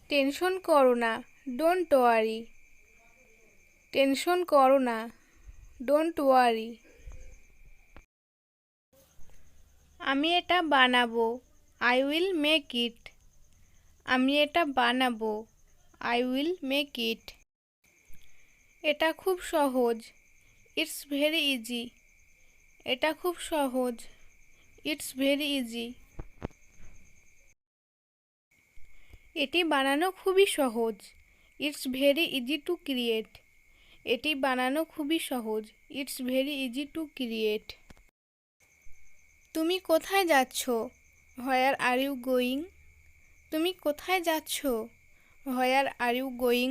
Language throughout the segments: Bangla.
টেনশন করো না, ডোন্ট ওয়ারি। টেনশন করো না, ডোন্ট ওয়ারি। আমি এটা বানাবো, আই উইল মেক ইট। আমি এটা বানাবো, আই উইল মেক ইট। এটা খুব সহজ, ইটস ভেরি ইজি। এটা খুব সহজ, ইটস ভেরি ইজি। এটি বানানো খুবই সহজ, it's very easy to create. এটি বানানো খুবই সহজ, it's very easy to create. তুমি কোথায় যাচ্ছ? Where are you going? তুমি কোথায় যাচ্ছ? Where are you going?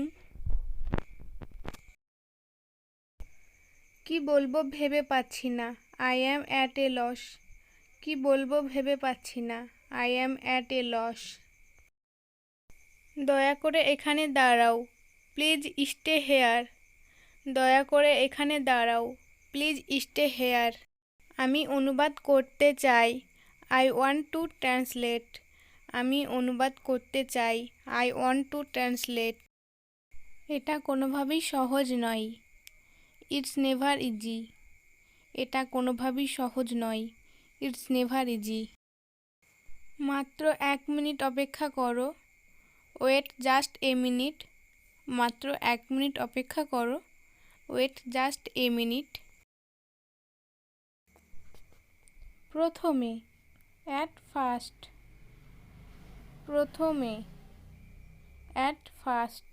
কি বলবো ভেবে পাচ্ছি না, I am at a loss. কি বলবো ভেবে পাচ্ছি না, I am at a loss. দয়া করে এখানে দাঁড়াও, প্লিজ স্টে হেয়ার। দয়া করে এখানে দাঁড়াও, প্লিজ স্টে হেয়ার। আমি অনুবাদ করতে চাই, আই ওয়ান্ট টু ট্রান্সলেট। আমি অনুবাদ করতে চাই, আই ওয়ান্ট টু ট্রান্সলেট। এটা কোনোভাবেই সহজ নয়, ইটস নেভার ইজি। এটা কোনোভাবেই সহজ নয়, ইটস নেভার ইজি। মাত্র 1 মিনিট অপেক্ষা করো, ওয়েট জাস্ট এ মিনিট। মাত্র 1 মিনিট অপেক্ষা করো, ওয়েট জাস্ট এ মিনিট। প্রথমে, অ্যাট ফার্স্ট। প্রথমে, অ্যাট ফার্স্ট।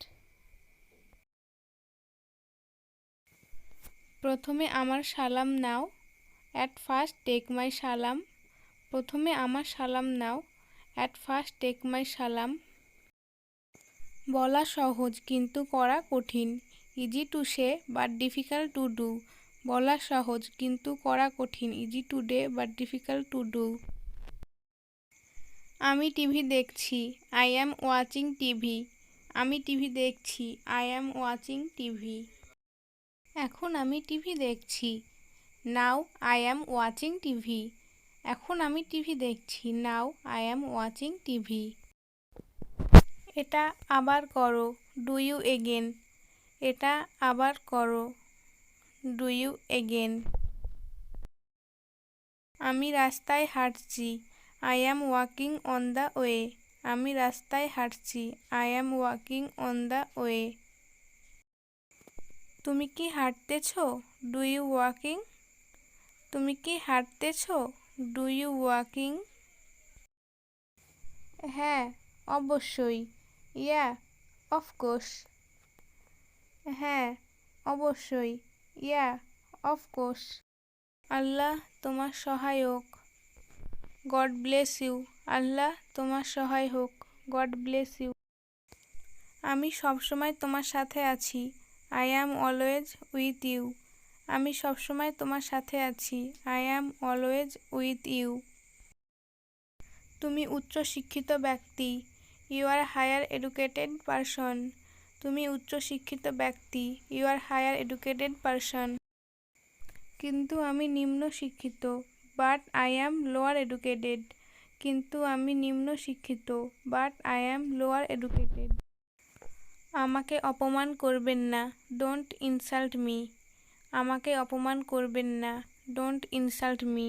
প্রথমে আমার সালাম নাও, অ্যাট ফার্স্ট টেক মাই সালাম। প্রথমে আমার সালাম নাও, অ্যাট ফার্স্ট টেক মাই সালাম। বলা সহজ কিন্তু করা কঠিন, easy to say but difficult to do. বলা সহজ কিন্তু করা কঠিন, easy to day but difficult to do. আমি টিভি দেখছি, আই অ্যাম ওয়াচিং টিভি। আমি টিভি দেখছি, আই অ্যাম ওয়াচিং টিভি। এখন আমি টিভি দেখছি, now I am watching TV. এখন আমি টিভি দেখছি, now I am watching TV. এটা আবার করো, ডু ইউ এগেন। এটা আবার করো, ডু ইউ এগেন। আমি রাস্তায় হাঁটছি, I am walking on the way. আমি রাস্তায় হাঁটছি, I am walking on the way. তুমি কি হাঁটতেছ? Do you walking? তুমি কি হাঁটতেছ? Do you walking? হ্যাঁ, অবশ্যই, ইয়া, অফকোর্স। হ্যাঁ, অবশ্যই, ইয়া, অফকোর্স। আল্লাহ তোমার সহায় হোক, গড ব্লেস ইউ। আল্লাহ তোমার সহায় হোক, গড ব্লেস ইউ। আমি সবসময় তোমার সাথে আছি, I am always with you. আমি সবসময় তোমার সাথে আছি, I am always with you. তুমি উচ্চ শিক্ষিত ব্যক্তি, you are higher educated person. তুমি উচ্চ শিক্ষিত ব্যক্তি, you are higher educated person. কিন্তু আমি নিম্ন শিক্ষিত, but I am lower educated. কিন্তু আমি নিম্ন শিক্ষিত, but I am lower educated. আমাকে অপমান করবেন না, ডোন্ট ইনসাল্ট মি। আমাকে অপমান করবেন না, ডোন্ট ইনসাল্ট মি।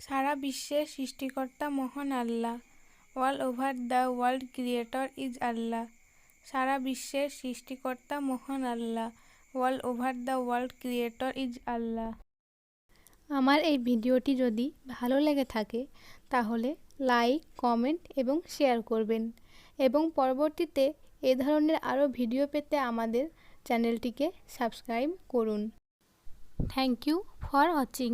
সারা বিশ্বের সৃষ্টিকর্তা মহান আল্লাহ, all over the world creator is Allah. সারা বিশ্বের সৃষ্টিকর্তা মহান আল্লাহ, all over the world creator is Allah. আমার এই ভিডিওটি যদি ভালো লেগে থাকে তাহলে লাইক, কমেন্ট এবং শেয়ার করবেন এবং পরবর্তীতে এ ধরনের আরও ভিডিও পেতে আমাদের চ্যানেলটিকে সাবস্ক্রাইব করুন। Thank you for watching.